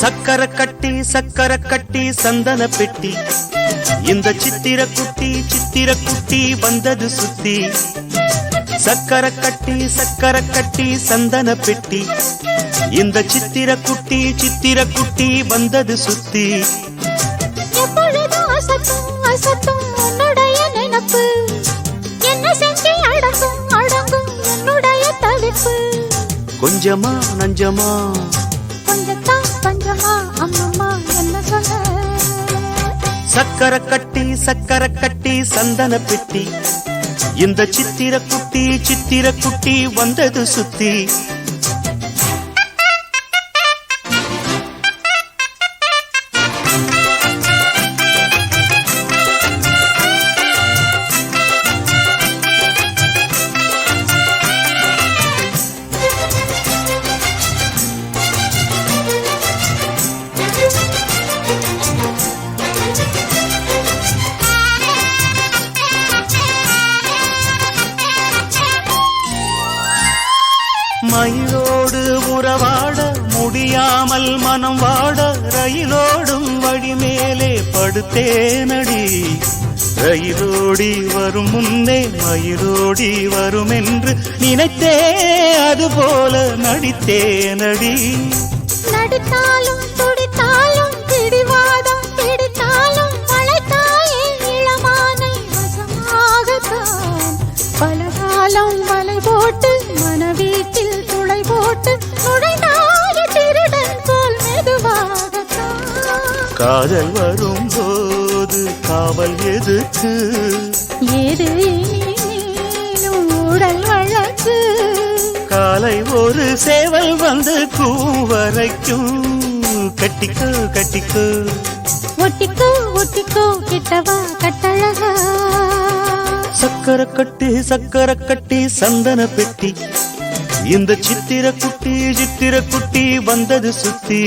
சக்கர கட்டி சந்தன பெட்டி இந்த சித்திர குட்டி வந்தது சுத்தி சக்கர கட்டி சந்தன பெட்டி இந்த சித்திர குட்டி வந்தது சுத்தி எப்பொழுதும் அசத்தும் உன்னுடைய நினைப்பு என்ன செஞ்சு அடங்கும் என்னுடைய தவிப்பு கொஞ்சமா நஞ்சமா கொஞ்சத்தான் பஞ்சமா அம்மம்மா என்ன சொல்ல சக்கர கட்டி சந்தன பெட்டி இந்த சித்திர குட்டி வந்தது சுத்தி மயிலோடு உறவாட முடியாமல் மனம் வாட ரயிலோடும் வழி மேலே படுத்தேனடி ரயிலோடி வரும் முன்னே மயிலோடி வரும் என்று நினைத்தே அதுபோல நடித்தேனடி நடித்தாலும் துடித்தாலும் பிடிவாதம் பிடித்தாலும் மழைத்தாயே இளமானை வசமாகத்தான் பலகாலம் வலை போட்டு மனவீட்டில் துளை போட்டு நுழைந்தாய திருடன் போல் மெதுவாகத்தான் காதல் வரும்போது காவல் எதுக்கு ஏது நீனும் உடல் வழக்கு காலை ஒரு சேவல் வந்து கூவரைக்கும் கட்டிக்கோ ஒட்டிக்கோ கிட்டவா கட்டழகா சக்கர கட்டி சந்தன பெட்டி இந்த சித்திர குட்டி வந்தது சுத்தி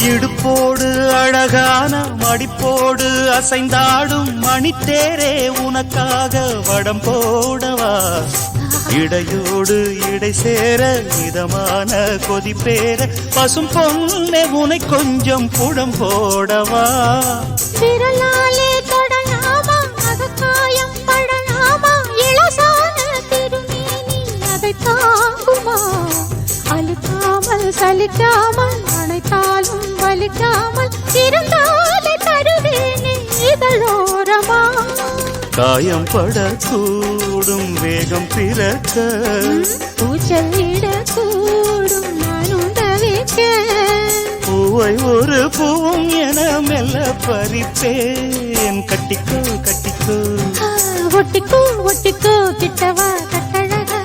இடுப்போடு அழகான மடிப்போடு அசைந்தாடும் மணித்தேரே உனக்காக வடம் போடவா இடையோடு இடை சேர இதமான கொதிப்பேர பசும் பொண்ணே உனை கொஞ்சம் புடம் போடவா விரலாலே தொடலாமா அகக்காயம் படலாமா இளசான திருமேனி அதை தாங்குமா அழுக்காமல் சலிக்காமல் அணைத்தாலும் வலிக்காமல் இருந்தாலே தருவேனே இதழோரமா காயம் படக்கூடும் வேகம் பிறக்க பூச்சல் இடக்கூடும் நானும் தவிக்க பூவை ஒரு பூவும் என மெல்ல பறிப்பேன் கட்டிக்கோ ஒட்டிக்கோ கிட்டவா கட்டழகா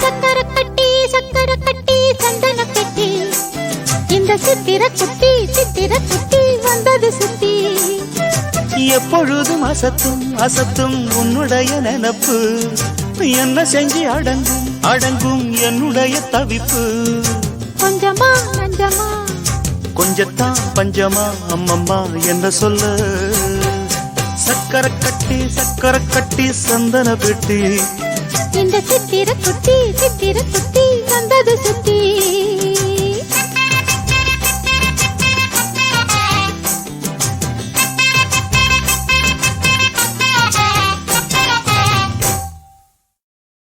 சக்கர கட்டி சந்தன பெட்டி இந்த சித்திர குட்டி வந்தது சுத்தி எப்பொழுதும் அசத்தும் உன்னுடைய நினப்பு என்ன செஞ்சு அடங்கும் என்னுடைய தவிப்பு கொஞ்சமா நஞ்சமா கொஞ்சத்தான் பஞ்சமா அம்மம்மா என்ன சொல்ல சக்கர கட்டி சந்தன பெட்டி இந்த சித்திர குட்டி வந்தது சுத்தி